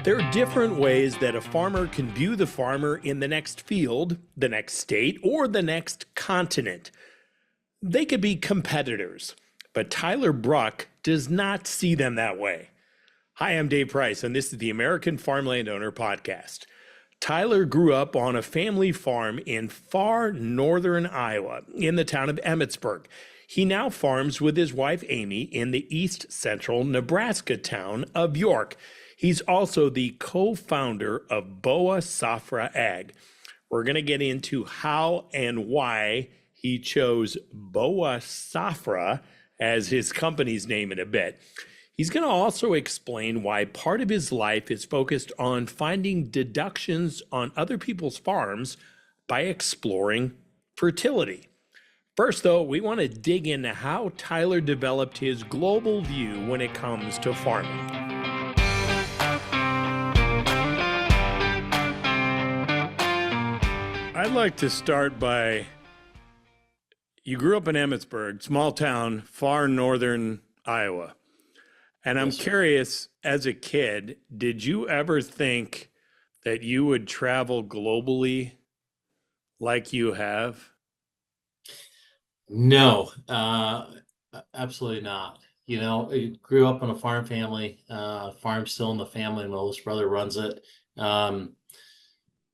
There are different ways that a farmer can view the farmer in the next field, the next state, or the next continent. They could be competitors, but Tyler Bruch does not see them that way. Hi, I'm Dave Price, and this is the American Farmland Owner Podcast. Tyler grew up on a family farm in far northern Iowa, in the town of Emmitsburg. He now farms with his wife Amy in the east central Nebraska town of York. He's also the co-founder of Boa Safra Ag. We're going to get into how and why he chose Boa Safra as his company's name in a bit. He's going to also explain why part of his life is focused on finding deductions on other people's farms by exploring fertility. First, though, we want to dig into how Tyler developed his global view when it comes to farming. I'd like to start by, you grew up in Emmitsburg, small town, far northern Iowa. And I'm curious, as a kid, did you ever think that you would travel globally like you have? No, absolutely not. I grew up in a farm family, farm still in the family. My oldest brother runs it.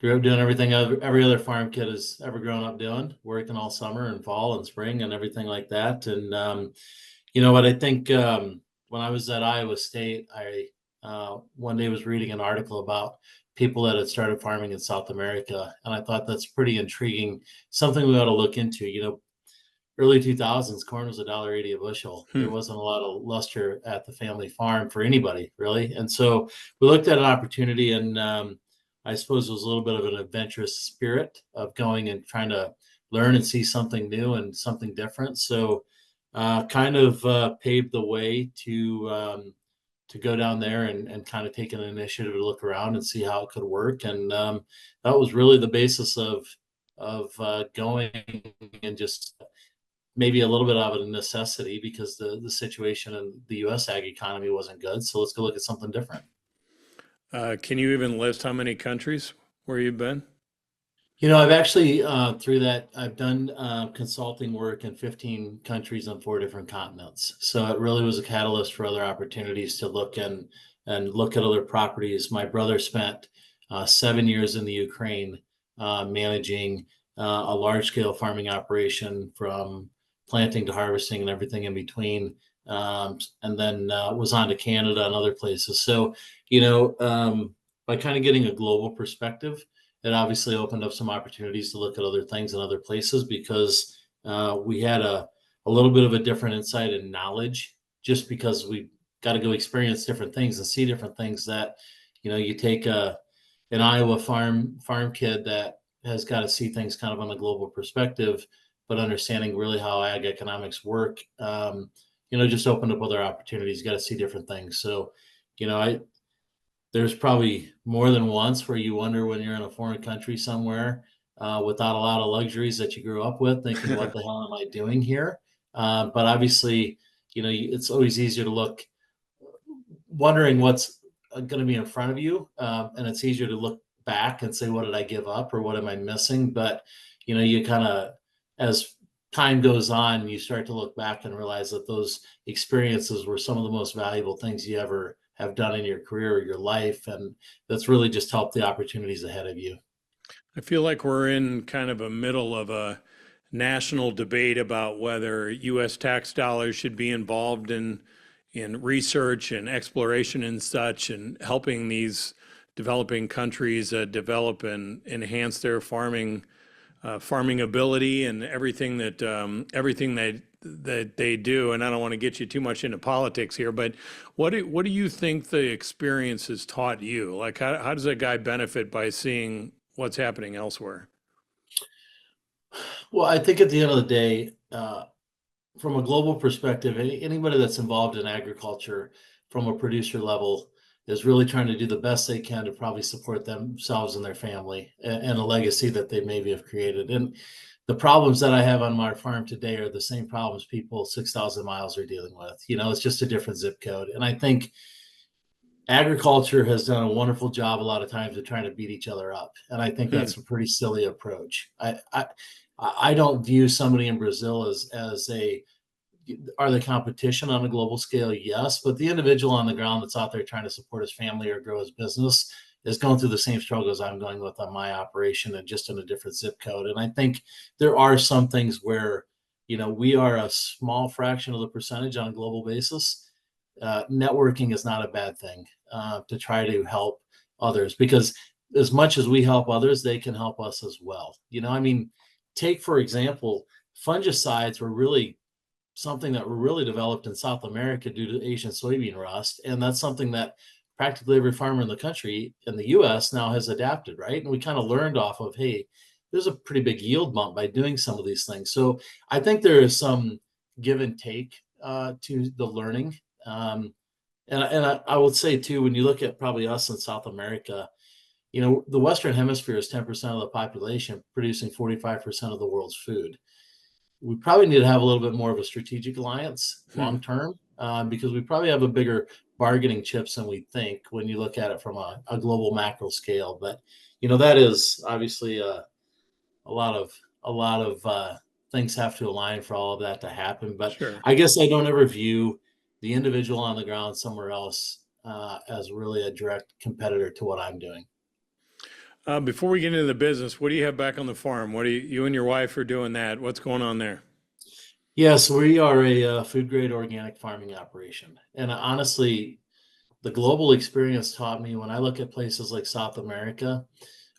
Grew up doing everything every other farm kid has ever grown up doing, working all summer and fall and spring and everything like that. And you know what, I think when I was at Iowa State, I one day was reading an article about people that had started farming in South America, and I thought that's pretty intriguing, something we ought to look into. Early 2000s, corn was $1.80 a bushel. There wasn't a lot of luster at the family farm for anybody, really. And so we looked at an opportunity, and I suppose it was a little bit of an adventurous spirit of going and trying to learn and see something new and something different. So kind of paved the way to go down there and kind of take an initiative to look around and see how it could work. And that was really the basis of going, and just maybe a little bit of a necessity because the situation in the U.S. ag economy wasn't good. So let's go look at something different. Can you even list how many countries where you've been? I've actually, through that, I've done consulting work in 15 countries on 4 different continents. So it really was a catalyst for other opportunities to look and look at other properties. My brother spent 7 years in the Ukraine managing a large-scale farming operation from planting to harvesting and everything in between, and then was on to Canada and other places. So, by kind of getting a global perspective, it obviously opened up some opportunities to look at other things in other places because we had a little bit of a different insight and knowledge, just because we got to go experience different things and see different things that, you take an Iowa farm kid that has got to see things kind of on a global perspective, but understanding really how ag economics work, just opened up other opportunities. You got to see different things. So, there's probably more than once where you wonder when you're in a foreign country somewhere without a lot of luxuries that you grew up with, thinking, what the hell am I doing here? But obviously, it's always easier to look, wondering what's going to be in front of you. And it's easier to look back and say, what did I give up or what am I missing? But, you kind of, as time goes on, you start to look back and realize that those experiences were some of the most valuable things you ever have done in your career or your life. And that's really just helped the opportunities ahead of you. I feel like we're in kind of a middle of a national debate about whether U.S. tax dollars should be involved in research and exploration and such, and helping these developing countries develop and enhance their farming ability and everything that they do. And I don't want to get you too much into politics here, but what do you think the experience has taught you? Like, how does a guy benefit by seeing what's happening elsewhere? Well, I think at the end of the day, from a global perspective, anybody that's involved in agriculture from a producer level is really trying to do the best they can to probably support themselves and their family and a legacy that they maybe have created. And the problems that I have on my farm today are the same problems people 6,000 miles are dealing with. It's just a different zip code. And I think agriculture has done a wonderful job a lot of times of trying to beat each other up, and I think Hmm. that's a pretty silly approach. I don't view somebody in Brazil as a are they competition on a global scale? Yes, but the individual on the ground that's out there trying to support his family or grow his business is going through the same struggles I'm going with on my operation, and just in a different zip code. And I think there are some things where, we are a small fraction of the percentage on a global basis. Networking is not a bad thing to try to help others, because as much as we help others, they can help us as well. I mean, take for example, fungicides were really something that were really developed in South America due to Asian soybean rust. And that's something that practically every farmer in the country in the US now has adapted, right? And we kind of learned off of, hey, there's a pretty big yield bump by doing some of these things. So I think there is some give and take to the learning. And I would say too, when you look at probably us in South America, the Western Hemisphere is 10% of the population producing 45% of the world's food. We probably need to have a little bit more of a strategic alliance Hmm. long term, because we probably have a bigger bargaining chips than we think when you look at it from a global macro scale. But that is obviously a lot of things have to align for all of that to happen. But Sure. I guess I don't ever view the individual on the ground somewhere else as really a direct competitor to what I'm doing. Before we get into the business, what do you have back on the farm? What do you and your wife are doing that? What's going on there? Yes, we are a food grade organic farming operation, and honestly, the global experience taught me, when I look at places like South America,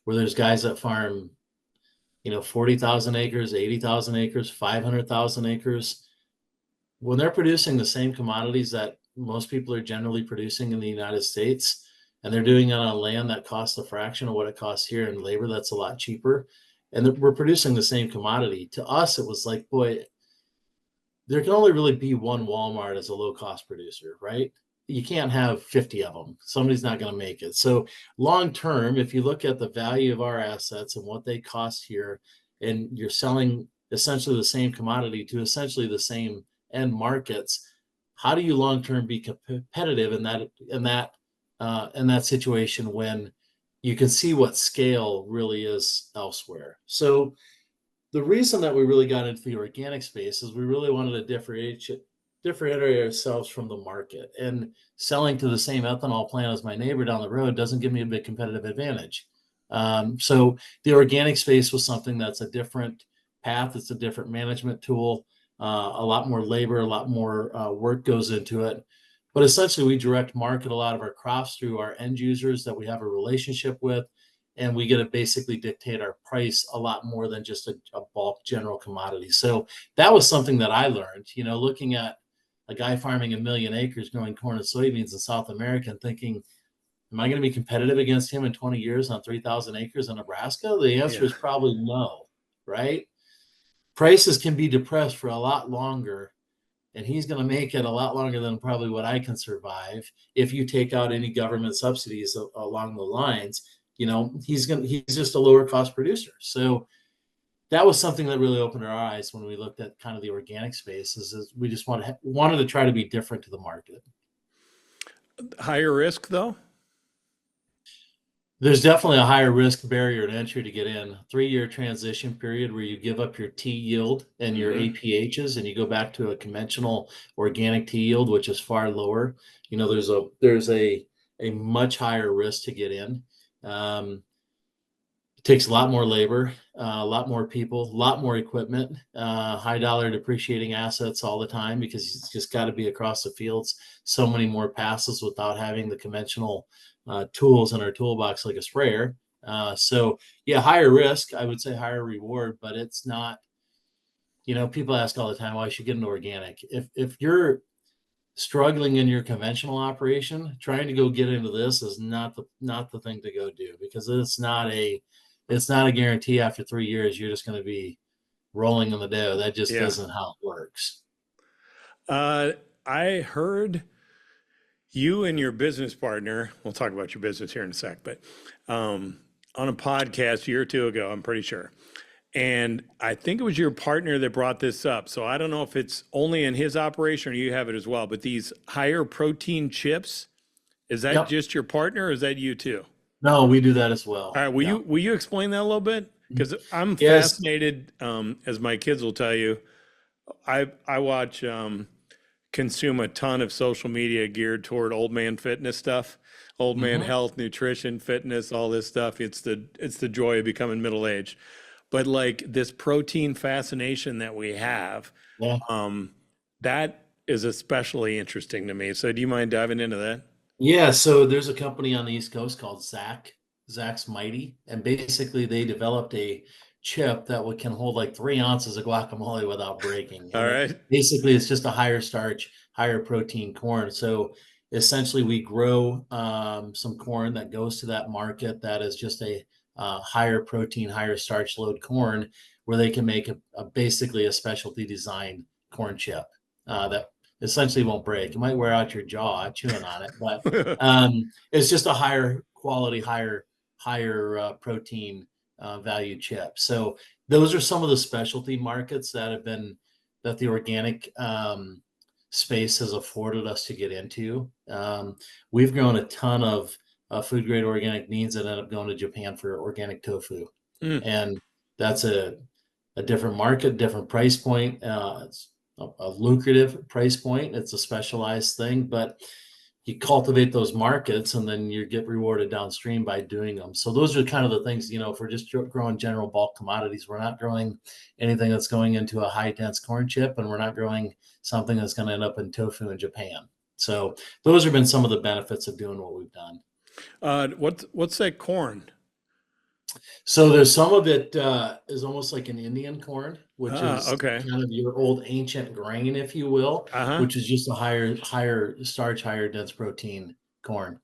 where there's guys that farm, 40,000 acres, 80,000 acres, 500,000 acres, when they're producing the same commodities that most people are generally producing in the United States, and they're doing it on land that costs a fraction of what it costs here in labor, that's a lot cheaper. And we're producing the same commodity. To us, it was like, boy, there can only really be one Walmart as a low cost producer, right? You can't have 50 of them. Somebody's not going to make it. So, long term, if you look at the value of our assets and what they cost here, and you're selling essentially the same commodity to essentially the same end markets, how do you long term be competitive in that situation when you can see what scale really is elsewhere? So, the reason that we really got into the organic space is we really wanted to differentiate ourselves from the market. And selling to the same ethanol plant as my neighbor down the road doesn't give me a big competitive advantage. So the organic space was something that's a different path. It's a different management tool. A lot more labor, a lot more work goes into it. But essentially, we direct market a lot of our crops through our end users that we have a relationship with, and we get to basically dictate our price a lot more than just a bulk general commodity. So that was something that I learned, looking at a guy farming 1 million acres growing corn and soybeans in South America and thinking, am I going to be competitive against him in 20 years on 3,000 acres in Nebraska? The answer Yeah. is probably no, right? Prices can be depressed for a lot longer, and he's going to make it a lot longer than probably what I can survive if you take out any government subsidies along the lines. He's just a lower cost producer. So that was something that really opened our eyes when we looked at kind of the organic space. Is we just wanted to try to be different to the market. Higher risk though? There's definitely a higher risk barrier to entry to get in. 3-year transition period where you give up your T yield and your Hmm. APHs, and you go back to a conventional organic T yield, which is far lower. There's a much higher risk to get in. It takes a lot more labor, a lot more people, a lot more equipment, high dollar depreciating assets all the time, because it's just got to be across the fields so many more passes without having the conventional tools in our toolbox like a sprayer. So yeah, higher risk, I would say higher reward, but it's not. People ask all the time, "Well, I should get into organic." If you're struggling in your conventional operation, trying to go get into this is not the thing to go do, because it's not a guarantee after 3 years you're just going to be rolling in the dough. That just Yeah. isn't how it works. Uh, I heard you and your business partner, we'll talk about your business here in a sec, but on a podcast a year or two ago, I'm pretty sure. And I think it was your partner that brought this up. So I don't know if it's only in his operation or you have it as well, but these higher protein chips Is that Yep. just your partner or is that you too? No, we do that as All well. right, Yeah. will you explain that a little bit? Because I'm Yes. fascinated, as my kids will tell you. I watch consume a ton of social media geared toward old man fitness stuff, old man Hmm. health, nutrition, fitness, all this stuff. It's the joy of becoming middle aged. But like this protein fascination that we have, Yeah. um, that is especially interesting to me. So do you mind diving into that? Yeah, so there's a company on the East Coast called Zach's Mighty, and basically they developed a chip that can hold like 3 ounces of guacamole without breaking. All And it right. basically it's just a higher starch, higher protein corn. So essentially we grow some corn that goes to that market that is just a higher protein, higher starch load corn, where they can make basically a specialty designed corn chip that essentially won't break. It might wear out your jaw chewing on it, but it's just a higher quality, higher protein value chip. So those are some of the specialty markets that the organic space has afforded us to get into. We've grown a ton of food grade organic beans that end up going to Japan for organic tofu, Mm. and that's a different market, different price point. It's a lucrative price point. It's a specialized thing, but you cultivate those markets and then you get rewarded downstream by doing them. So those are kind of the things, if we're just growing general bulk commodities, we're not growing anything that's going into a high dense corn chip, and we're not growing something that's going to end up in tofu in Japan. So those have been some of the benefits of doing what we've done. What's that corn? So there's some of it is almost like an Indian corn, which Ah, is okay. kind of your old ancient grain, if you will, Uh-huh. which is just a higher starch, higher dense protein corn.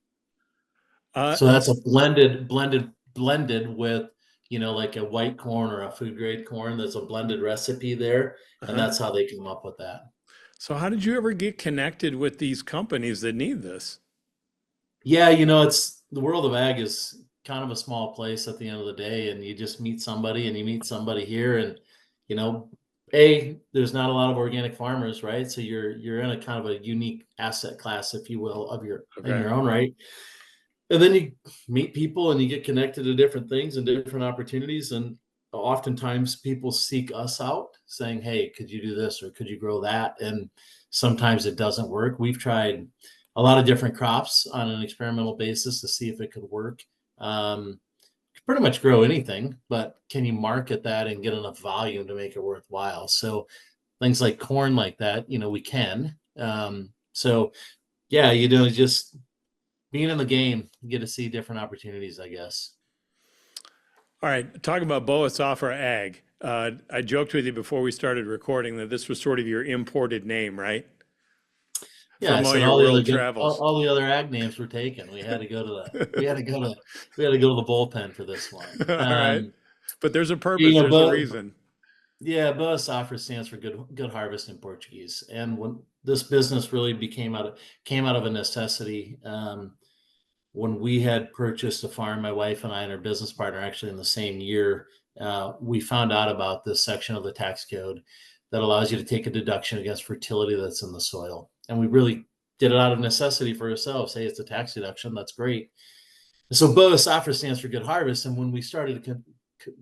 So that's a It's blended with, like a white corn or a food grade corn. There's a blended recipe there, and uh-huh. that's how they come up with that. So how did you ever get connected with these companies that need this? Yeah, it's the world of ag is kind of a small place at the end of the day, and you just meet somebody and you meet somebody here, and you know, there's not a lot of organic farmers, right? So you're in a kind of a unique asset class, if you will, of your in Okay. your own right. And then you meet people and you get connected to different things and different opportunities. And oftentimes people seek us out saying, hey, could you do this or could you grow that? And sometimes it doesn't work. We've tried a lot of different crops on an experimental basis to see if it could work. Um, Pretty much grow anything, but can you market that and get enough volume to make it worthwhile? So things like corn like that, we can. So yeah, just being in the game, you get to see different opportunities, I guess. All right. Talking about Boa Safra Ag. I joked with you before we started recording that this was sort of your imported name, right? Yeah, I From all said your all the other world good, travels. all the other ag names were taken. We had to go to, we had to go to the bullpen for this one. All right. But there's a You purpose, know, there's a but reason. yeah, Boa Safra stands for good harvest in Portuguese. And when this business really came out of a necessity, when we had purchased a farm, my wife and I and our business partner actually in the same year, we found out about this section of the tax code that allows you to take a deduction against fertility that's in the soil. And we really did it out of necessity for ourselves. Hey, it's a tax deduction. That's great. And so Boa Safra stands for good harvest. And when we started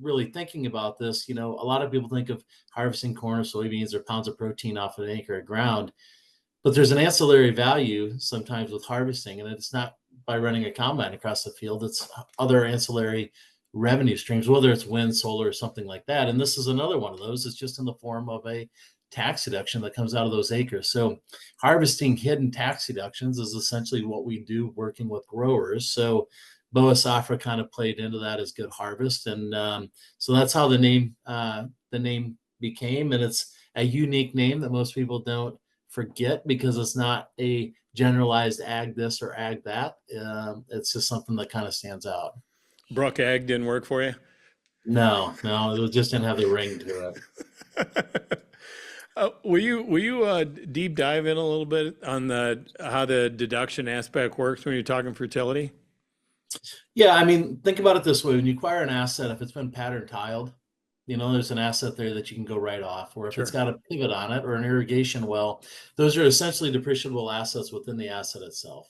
really thinking about this, a lot of people think of harvesting corn or soybeans or pounds of protein off an acre of ground. But there's an ancillary value sometimes with harvesting, and it's not by running a combine across the field. It's other ancillary revenue streams, whether it's wind, solar, or something like that. And this is another one of those. It's just in the form of a tax deduction that comes out of those acres. So harvesting hidden tax deductions is essentially what we do working with growers. So Boa Safra kind of played into that as good harvest, and so that's how the name became, and it's a unique name that most people don't forget because it's not a generalized ag this or ag that. It's just something that kind of stands out. Bruch Ag didn't work for you? No, no, it just didn't have the ring to it. Will you deep dive in a little bit on the how the deduction aspect works when you're talking fertility? Yeah, I mean, think about it this way: when you acquire an asset, if it's been pattern tiled, there's an asset there that you can go right off, or if it's Sure. got a pivot on it or an irrigation well, those are essentially depreciable assets within the asset itself.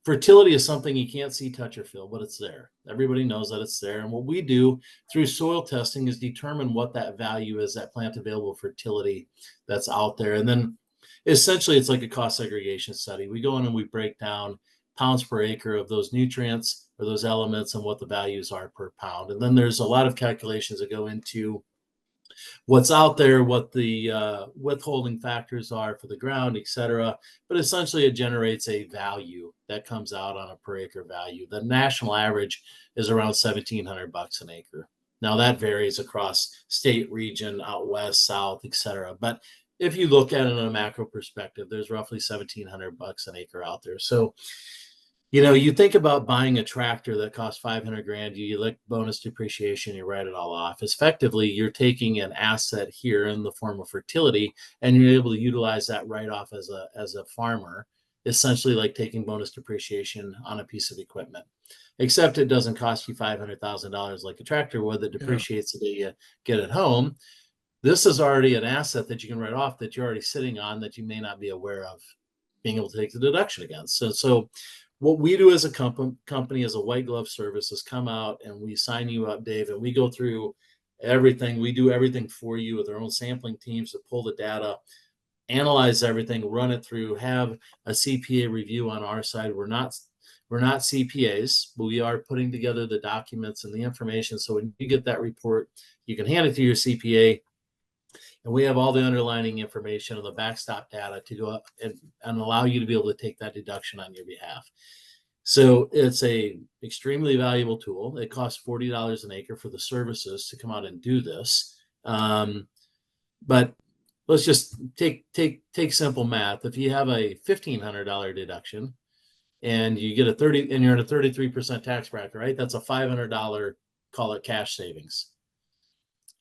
fertility is something you can't see, touch, or feel, but it's there. Everybody knows that it's there. And what we do through soil testing is determine what that value is, that plant available fertility that's out there. And then essentially it's like a cost segregation study. We go in and we break down pounds per acre of those nutrients or those elements and what the values are per pound. And then there's a lot of calculations that go into what's out there, what the withholding factors are for the ground, et cetera. But essentially, it generates a value that comes out on a per acre value. The national average is around $1,700 an acre. Now that varies across state, region, out west, south, et cetera. But if you look at it in a macro perspective, there's roughly $1,700 an acre out there. So you think about buying a tractor that costs 500 grand, you elect bonus depreciation, you write it all off. Effectively, you're taking an asset here in the form of fertility, and you're able to utilize that write-off as a farmer, essentially like taking bonus depreciation on a piece of equipment. Except it doesn't cost you $500,000 like a tractor would that depreciates the day you get it home. This is already an asset that you can write off that you're already sitting on that you may not be aware of being able to take the deduction against. So what we do as a company, as a white glove service, is come out and we sign you up, Dave, and we go through everything. We do everything for you with our own sampling teams to pull the data, analyze everything, run it through, have a CPA review on our side. We're not CPAs, but we are putting together the documents and the information. So when you get that report, you can hand it to your CPA, and we have all the underlying information and the backstop data to go up and allow you to be able to take that deduction on your behalf. So it's a extremely valuable tool. It costs $40 an acre for the services to come out and do this. But let's just take simple math. If you have a $1,500 deduction and you get and you're in a 33% tax bracket, right? That's a $500, call it cash savings.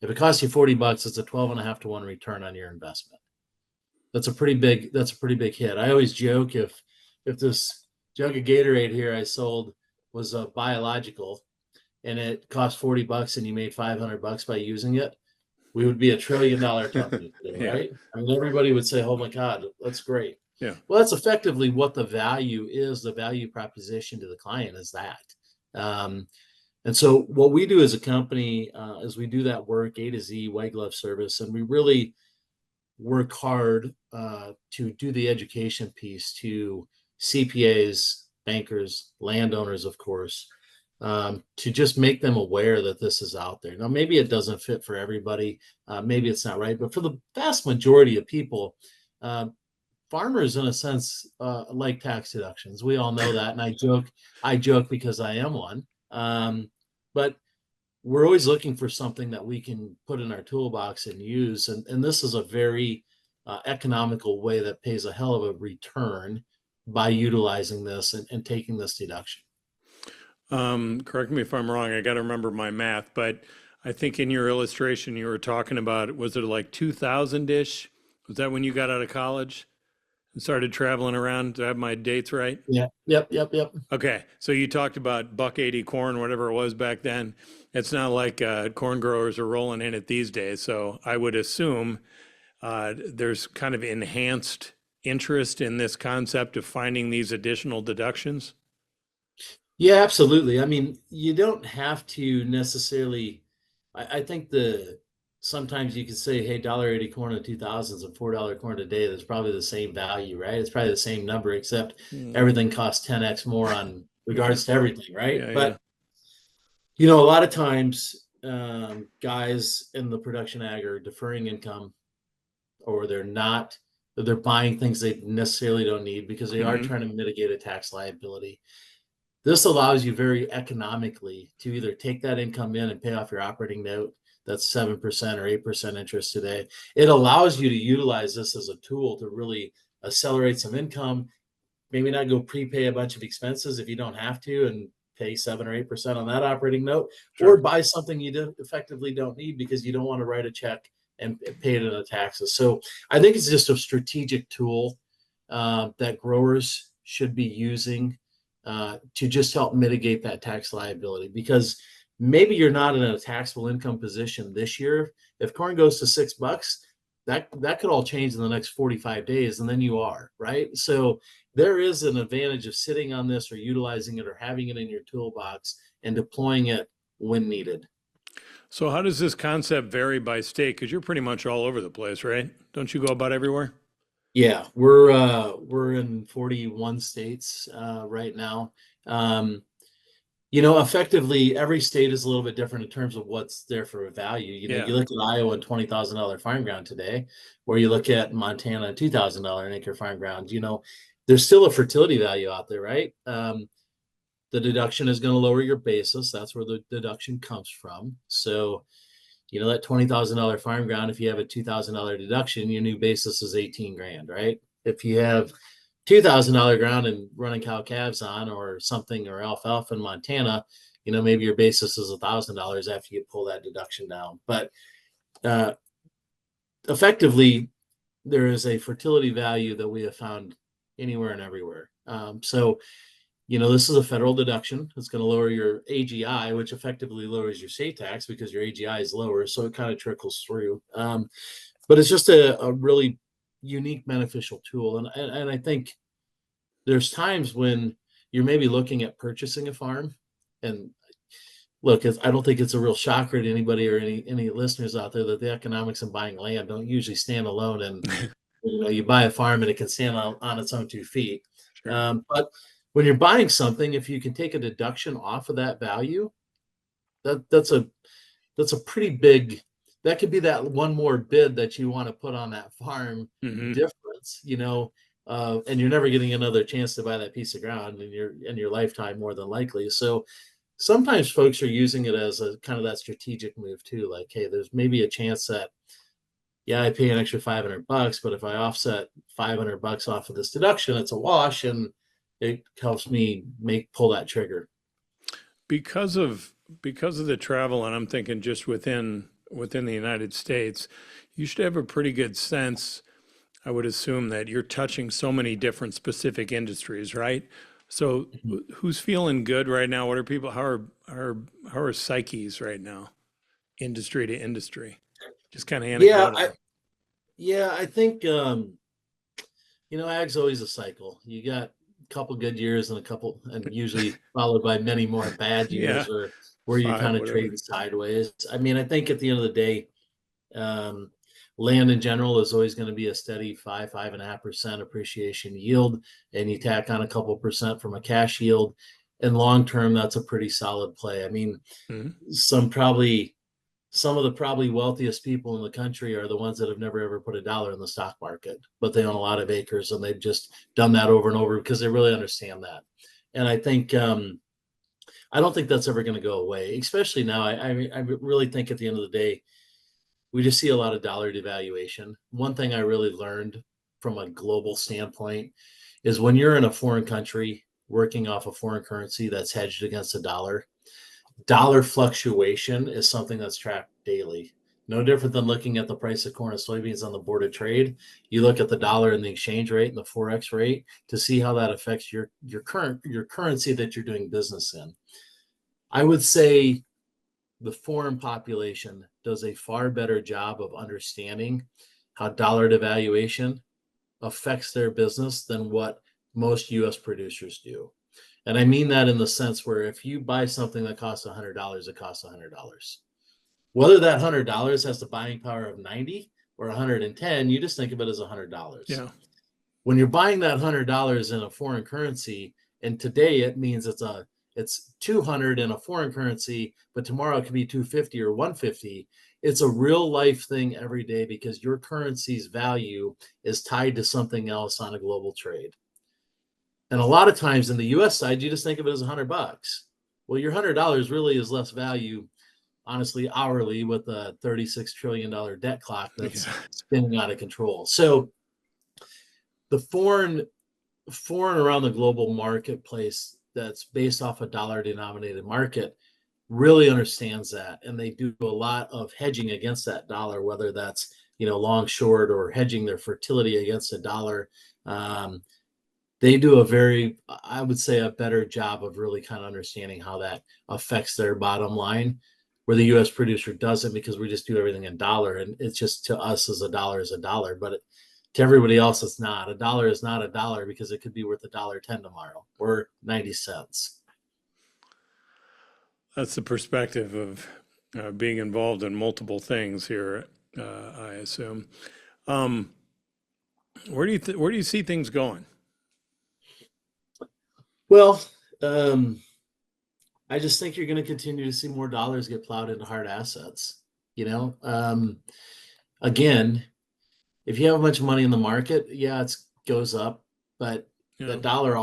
If it costs you $40, it's a 12.5 to 1 return on your investment. That's a pretty big hit. I always joke if this jug of Gatorade here I sold was a biological and it cost $40 and you made $500 by using it, we would be $1 trillion company today, right? I mean, everybody would say, "Oh my God, that's great." Yeah. Well, that's effectively what the value is. The value proposition to the client is that. And so what we do as a company is we do that work, A to Z, white glove service, and we really work hard to do the education piece to CPAs, bankers, landowners, of course, to just make them aware that this is out there. Now, maybe it doesn't fit for everybody. Maybe it's not right. But for the vast majority of people, farmers, in a sense, like tax deductions. We all know that. And I joke because I am one. But we're always looking for something that we can put in our toolbox and use. And this is a very economical way that pays a hell of a return by utilizing this and taking this deduction. Correct me if I'm wrong. I got to remember my math, but I think in your illustration you were talking about, was it like 2000-ish? Was that when you got out of college and started traveling around? Do I have my dates right? Yeah. Yep. Okay. So you talked about $1.80 corn, whatever it was back then. It's not like corn growers are rolling in it these days. So I would assume there's kind of enhanced interest in this concept of finding these additional deductions. Yeah, absolutely. I mean, you don't have to necessarily, I think sometimes you could say, hey, $1.80 corn in 2000s and $4 corn today, that's probably the same value, right? It's probably the same number, except everything costs 10x more on regards to everything, right? Yeah, but a lot of times guys in the production ag are deferring income, or they're buying things they necessarily don't need because they are trying to mitigate a tax liability. This allows you very economically to either take that income in and pay off your operating note. That's 7% or 8% interest today. It allows you to utilize this as a tool to really accelerate some income, maybe not go prepay a bunch of expenses if you don't have to, and pay 7 or 8% on that operating note, or buy something you effectively don't need because you don't want to write a check and pay it in the taxes. So I think it's just a strategic tool that growers should be using to just help mitigate that tax liability, because maybe you're not in a taxable income position this year. If corn goes to $6, that could all change in the next 45 days, and then you are, right? So there is an advantage of sitting on this or utilizing it or having it in your toolbox and deploying it when needed. So how does this concept vary by state? Because you're pretty much all over the place, right? Don't you go about everywhere? Yeah, we're in 41 states right now. Um, effectively, every state is a little bit different in terms of what's there for a value. Yeah, You look at Iowa and $20,000 farm ground today, or you look at Montana and $2,000 an acre farm ground. There's still a fertility value out there, right? The deduction is going to lower your basis. That's where the deduction comes from. So, that $20,000 farm ground, if you have a $2,000 deduction, your new basis is 18 grand, right? If you have $2,000 ground and running cow calves on or something or alfalfa in Montana, maybe your basis is $1,000 after you pull that deduction down. But uh, effectively, there is a fertility value that we have found anywhere and everywhere. So this is a federal deduction. It's going to lower your AGI, which effectively lowers your state tax because your AGI is lower. So it kind of trickles through. But it's just a really unique, beneficial tool. And I think there's times when you're maybe looking at purchasing a farm. And look, I don't think it's a real shocker to anybody or any listeners out there that the economics of buying land don't usually stand alone. And you buy a farm and it can stand on its own 2 feet. sure. But when you're buying something, if you can take a deduction off of that value, that's a pretty big. That could be that one more bid that you want to put on that farm Hmm. difference, and you're never getting another chance to buy that piece of ground in your lifetime, more than likely. So sometimes folks are using it as a kind of that strategic move too. Like, hey, there's maybe a chance that, yeah, I pay an extra $500, but if I offset $500 off of this deduction, it's a wash, and it helps me pull that trigger. Because of the travel, and I'm thinking just within the United States, you should have a pretty good sense. I would assume that you're touching so many different specific industries, right? So who's feeling good right now? What are people, how are psyches right now, industry to industry? Just kind of Yeah, anecdotally. I think ag's always a cycle. You got a couple good years and usually followed by many more bad Yeah, years where you five, kind of whatever. trade sideways. I mean, I think at the end of the day, um, land in general is always going to be a steady 5.5% appreciation yield, and you tack on a couple percent from a cash yield. And long term, that's a pretty solid play. I mean, Mhm. some of the probably wealthiest people in the country are the ones that have never ever put a dollar in the stock market, but they own a lot of acres and they've just done that over and over because they really understand that. And I think I don't think that's ever going to go away, especially now. I really think at the end of the day, we just see a lot of dollar devaluation. One thing I really learned from a global standpoint is when you're in a foreign country working off a foreign currency that's hedged against a dollar fluctuation is something that's tracked daily. No different than looking at the price of corn and soybeans on the board of trade. You look at the dollar and the exchange rate and the forex rate to see how that affects your currency that you're doing business in. I would say the foreign population does a far better job of understanding how dollar devaluation affects their business than what most US producers do. And I mean that in the sense where if you buy something that costs $100, it costs $100. Whether that $100 has the buying power of 90 or 110, you just think of it as $100. Yeah. When you're buying that $100 in a foreign currency, and today it means it's 200 in a foreign currency, but tomorrow it could be 250 or 150. It's a real life thing every day because your currency's value is tied to something else on a global trade. And a lot of times in the US side, you just think of it as $100. Well, your $100 really is less value, honestly, hourly with a $36 trillion debt clock Yeah. that's spinning out of control. So the foreign around the global marketplace that's based off a dollar denominated market really understands that, and they do a lot of hedging against that dollar, whether that's long short or hedging their fertility against a dollar. They do I would say, a better job of really kind of understanding how that affects their bottom line. where the U.S. producer doesn't, because we just do everything in dollar, and it's just, to us, as a dollar is a dollar, but to everybody else, it's not. A dollar is not a dollar because it could be worth $1.10 tomorrow or 90 cents. That's the perspective of being involved in multiple things here, I assume. Where do you see things going? Well, I just think you're going to continue to see more dollars get plowed into hard assets. Again, if you have a bunch of money in the market, yeah, it goes up, but Yeah. that dollar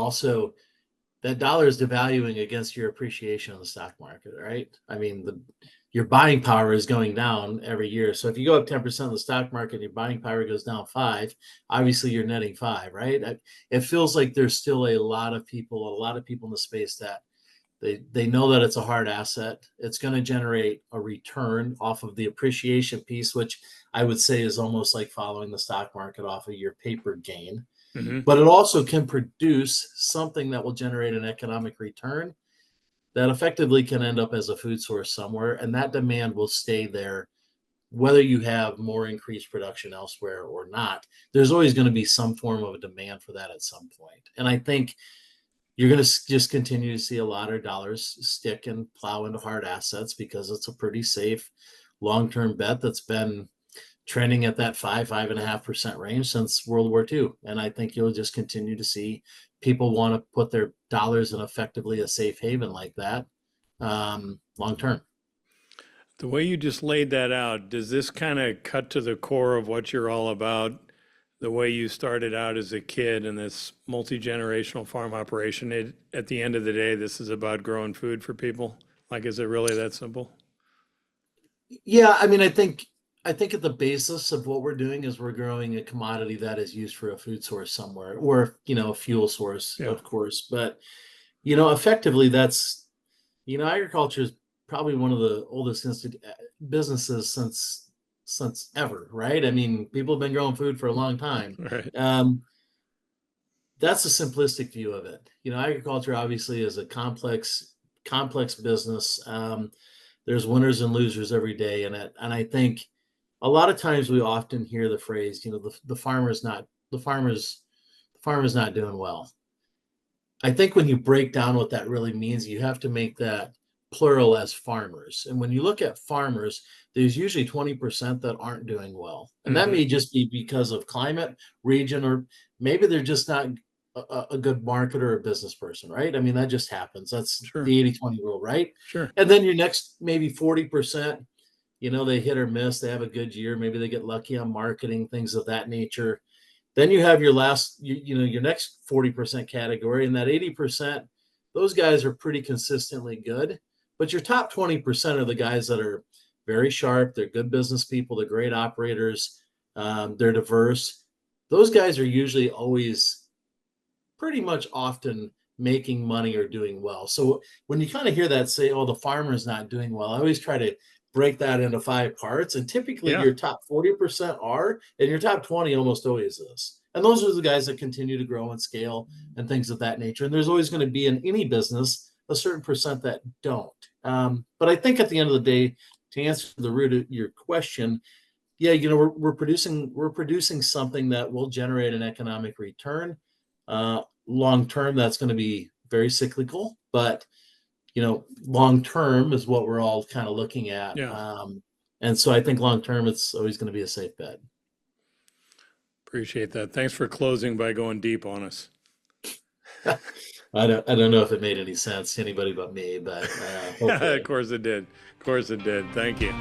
is devaluing against your appreciation in the stock market, right? I mean, your buying power is going down every year. So if you go up 10% in the stock market and your buying power goes down 5, obviously you're netting 5, right? It feels like there's still a lot of people in the space that they know that it's a hard asset. It's going to generate a return off of the appreciation piece, which I would say is almost like following the stock market off of your paper gain. Mm-hmm. But it also can produce something that will generate an economic return that effectively can end up as a food source somewhere, and that demand will stay there whether you have more increased production elsewhere or not. There's always going to be some form of a demand for that at some point. And I think you're going to just continue to see a lot of dollars stick and plow into hard assets because it's a pretty safe long-term bet that's been trending at that 5.5% range since World War II. And I think you'll just continue to see people want to put their dollars in effectively a safe haven like that long term. The way you just laid that out, does this kind of cut to the core of what you're all about? The way you started out as a kid in this multi-generational farm operation, at the end of the day, this is about growing food for people? Like, is it really that simple? Yeah, I mean, I think at the basis of what we're doing is we're growing a commodity that is used for a food source somewhere, or a fuel source, Yeah. of course. But effectively, that's agriculture is probably one of the oldest businesses since ever, right? I mean, people have been growing food for a long time. Right. That's a simplistic view of it. Agriculture obviously is a complex business. There's winners and losers every day in it, and I think a lot of times we often hear the phrase, the farmer's not doing well. I think when you break down what that really means, you have to make that plural as farmers. And when you look at farmers, there's usually 20% that aren't doing well. And that may just be because of climate, region, or maybe they're just not a good marketer or business person, right? I mean, that just happens. That's Sure. the 80-20 rule, right? Sure. And then your next maybe 40%, they hit or miss, they have a good year, maybe they get lucky on marketing, things of that nature. Then you have your your next 40% category, and that 80%, those guys are pretty consistently good. But your top 20% are the guys that are very sharp, they're good business people, they're great operators, they're diverse. Those guys are usually always pretty much often making money or doing well. So when you kind of hear that say, oh, the farmer's not doing well, I always try to break that into 5 parts. And typically your top 40% are, and your top 20 almost always is. And those are the guys that continue to grow and scale and things of that nature. And there's always going to be in any business a certain percent that don't. But I think at the end of the day, to answer the root of your question, yeah, we're producing something that will generate an economic return. Long term, that's going to be very cyclical, but long term is what we're all kind of looking at. Yeah. And so I think long term, it's always going to be a safe bet. Appreciate that. Thanks for closing by going deep on us. I don't know if it made any sense to anybody but me, but of course it did. Of course it did. Thank you.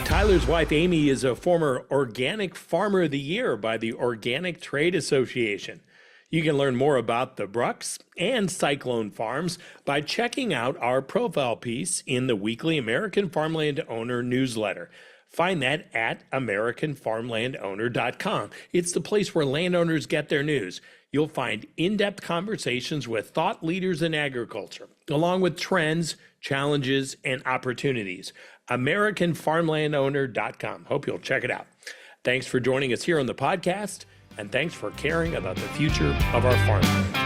Tyler's wife, Amy, is a former Organic Farmer of the Year by the Organic Trade Association. You can learn more about the Bruchs and Cyclone Farms by checking out our profile piece in the weekly American Farmland Owner newsletter. Find that at AmericanFarmlandOwner.com. It's the place where landowners get their news. You'll find in-depth conversations with thought leaders in agriculture, along with trends, challenges, and opportunities. AmericanFarmlandOwner.com. Hope you'll check it out. Thanks for joining us here on the podcast, and thanks for caring about the future of our farmland.